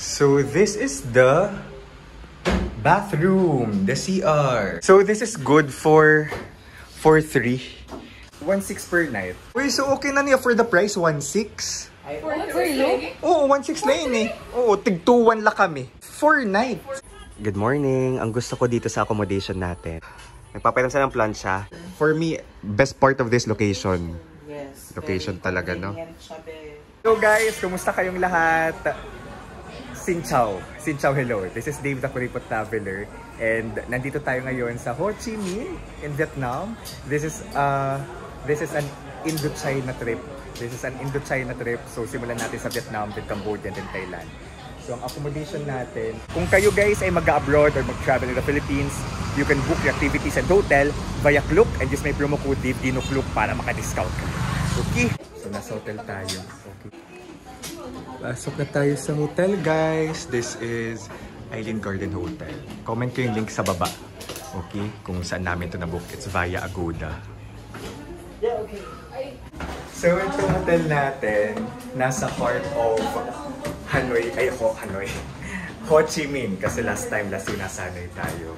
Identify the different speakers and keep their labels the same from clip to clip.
Speaker 1: So this is the bathroom, the CR. So this is good for 3. 1.6 per night. Uy, so okay na niya for the price, 1.6. Oo, 1.6 lang yun eh. Oo, tig-2.1 lang kami. 4 nights. Good morning. Ang gusto ko dito sa accommodation natin, nagpapairam sa ng plancha. For me, best part of this location.
Speaker 2: Yes.
Speaker 1: Location talaga, no? Hello guys, kumusta kayong lahat? Xin chào, hello. This is Dave the Kuripot Traveler. And nandito tayo ngayon sa Ho Chi Minh in Vietnam. This is an Indo-China trip. So simulan natin sa Vietnam, then Cambodia, then Thailand. So ang accommodation natin, kung kayo guys ay mag-abroad or mag-travel in the Philippines, you can book your activities and hotel via Klook and use my promo code DINOKLOOK para maka-discount ka. Okay? So nasa hotel tayo. Okay. Pasok na tayo sa hotel guys. This is Island Garden Hotel. Comment ko yung link sa baba. Okay? Kung saan namin ito na-book. It's via Agoda.
Speaker 2: Yeah, okay.
Speaker 1: So itong hotel natin, nasa heart of Hanoi. Ho Chi Minh. Kasi last yun nasa Hanoi tayo.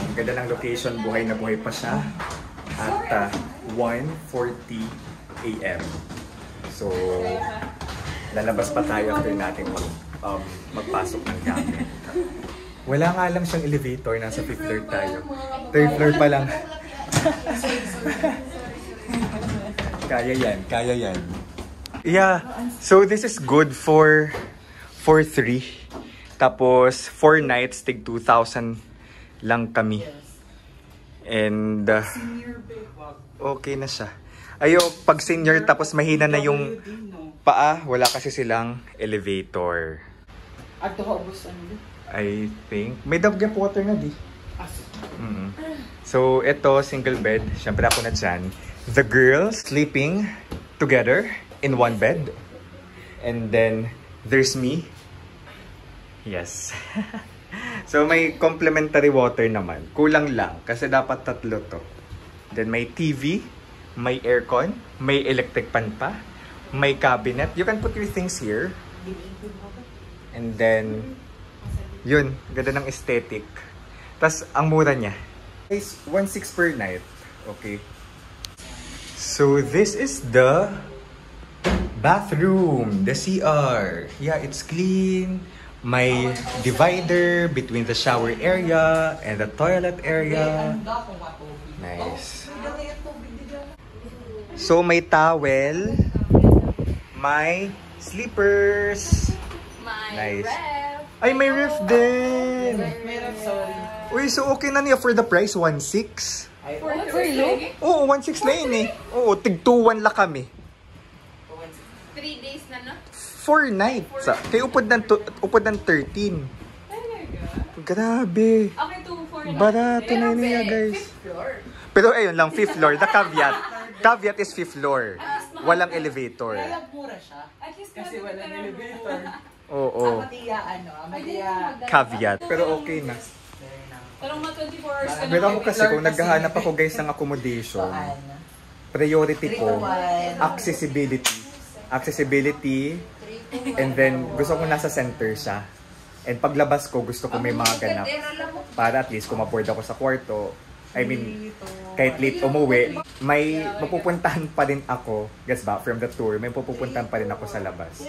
Speaker 1: Ang ganda ng location, buhay na buhay pa siya. At 1:40 AM. So, lalabas pa tayo after natin magpasok ng gamit. Wala nga lang siyang elevator. Nasa 5th floor tayo. 3rd floor pa lang. Kaya yan. Yeah, so this is good for 3. Tapos 4 nights, tig 2,000 lang kami. And okay na siya. Ayo, pag senior tapos mahina na yung paa, wala kasi silang elevator.
Speaker 2: At ubos ano?
Speaker 1: I think may dagat water na di. So ito, single bed. Syempre ako na dyan. The girls sleeping together in one bed. And then there's me. Yes. So may complimentary water naman. Kulang lang kasi dapat 3 to. Then may TV, may aircon, may electric fan pa, may cabinet. You can put your things here. And then yun, ganda ng aesthetic. Tas ang mura niya is 1.6 per night. Okay. So this is the bathroom, the CR. Yeah, it's clean. May divider between the shower area and the toilet area. Nice. So may towel, may slippers. Nice. Ay, may ref din.
Speaker 2: Sorry.
Speaker 1: Uy, so okay na niya for the price, 1.6. Oo, 1.6 lang yun eh. Oo, tig-2.1 lang kami.
Speaker 3: 3 days na, no?
Speaker 1: 4 nights. Kaya upod ng 13. Grabe.
Speaker 3: Okay, 2-4 na.
Speaker 1: Barato na niya, guys. Pero ayun lang, 5th floor. The caveat. Caveat is 5th floor. Walang elevator.
Speaker 2: Kaya mura siya. Kasi walang elevator.
Speaker 1: Oo. Caveat. Pero okay na.
Speaker 3: Pero mga 24 hours ka na.
Speaker 1: Pero ako kasi kung naghahanap ako guys ng accommodation, priority ko, accessibility, and then gusto ko nasa center siya. And paglabas ko, gusto ko may mga ganap. Para at least kung ma-board ako sa kwarto, I mean, kahit late umuwi, may mapupuntahan pa rin ako, guys ba, from the tour, may pupuntahan pa rin ako sa labas.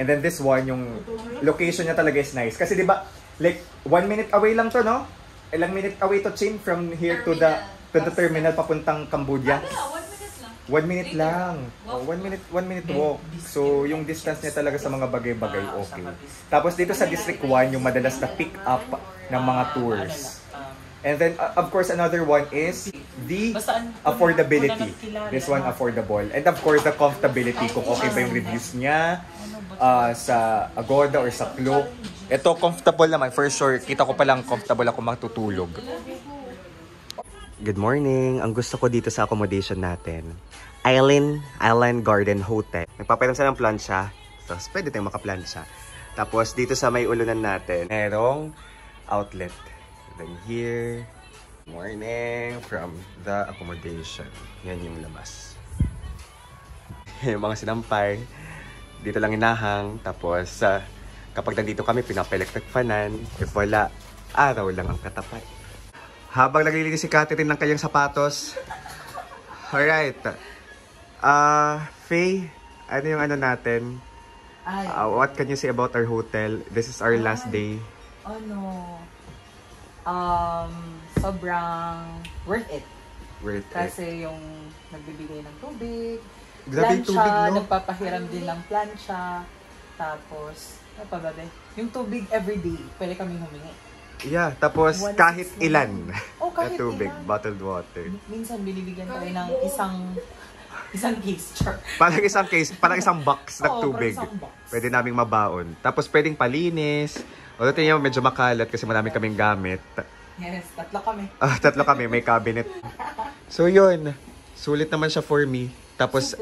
Speaker 1: And then this one, yung location niya talaga is nice. Kasi diba, like, 1 minute away lang to, no? Ilang minute away to Chin from here to the terminal papuntang Cambodia. 1 minute lang. 1 minute walk. So, yung distance niya talaga sa mga bagay-bagay, okay. Tapos dito sa District 1, yung madalas na pick up ng mga tours. And then, of course, another one is the affordability. This one, affordable. And of course, the comfortability. Kung okay ba yung reviews niya sa Agoda or sa Klook. Ito, comfortable naman. For sure, kita ko palang comfortable ako matutulog. Good morning. Ang gusto ko dito sa accommodation natin, Island Garden Hotel. Nagpapairam sa ng plancha. So, pwede tayong makaplansya. Tapos, dito sa may ulunan natin, merong outlet. Then here, morning from the accommodation. Yan yung labas. Yung mga sinampay, dito lang inahang. Tapos, Kapag nandito kami, pinapa-electric fanan. If wala, araw lang ang katapat. Habang naglilinis si Catherine ng kanyang sapatos. Alright. Faye, ano yung ano natin? What can you say about our hotel? This is our last day.
Speaker 2: Sobrang worth it. Kasi yung nagbibigay ng tubig, plancha, nagpapahiram din ng plancha, tapos, ano pa ba ba? Yung tubig everyday, pwede kami humingi.
Speaker 1: Yeah, tapos kahit ilan
Speaker 2: kahit
Speaker 1: na tubig,
Speaker 2: ilan.
Speaker 1: bottled water.
Speaker 2: Minsan binibigyan tayo ng isang case,
Speaker 1: Parang isang box ng tubig. Pwede naming mabaon. Tapos pwedeng palinis. Although tingnan mo, medyo makalat kasi marami kaming gamit.
Speaker 2: Yes, 3 kami.
Speaker 1: 3 kami, may cabinet. So yun, sulit naman siya for me. Tapos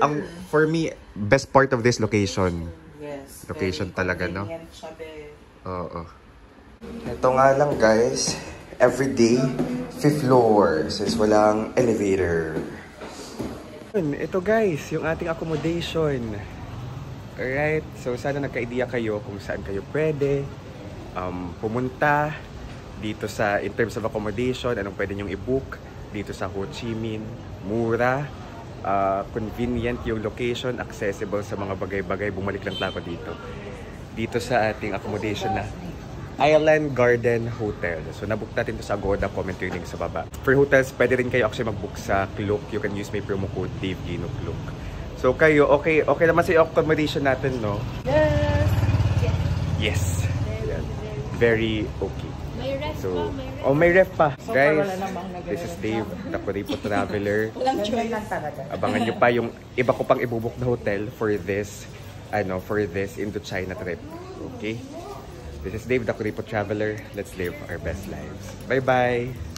Speaker 1: for me, best part of this location.
Speaker 2: Yes.
Speaker 1: Location talaga, no?
Speaker 2: Siya,
Speaker 1: Oo. Ito nga lang guys, everyday 5th floor since walang elevator. Ito guys, yung ating accommodation. Alright, so sana nagka-idea kayo kung saan kayo pwede pumunta dito sa, in terms of accommodation, anong pwede nyong i-book dito sa Ho Chi Minh. Mura, convenient yung location, accessible sa mga bagay-bagay. Bumalik lang ako dito. Dito sa ating accommodation na Island Garden Hotel. So, nabook natin to sa Agoda, comment yung link sa baba. For hotels, pwede rin kayo actually mag-book sa Klook. You can use my promo code DaveGino Klook. So, kayo, okay naman sa accommodation natin, no? Yes! Very okay.
Speaker 3: May ref
Speaker 1: so,
Speaker 3: pa, may ref.
Speaker 1: may ref pa.
Speaker 2: So,
Speaker 1: Guys,
Speaker 2: wala namang
Speaker 1: this is Dave, the Kuripo Traveler.
Speaker 2: Walang choice lang talaga.
Speaker 1: Abangan nyo pa yung iba ko pang ibubuk na hotel for this Indochina trip. Okay? This is Dave, the Kuripo Traveler. Let's live our best lives. Bye-bye!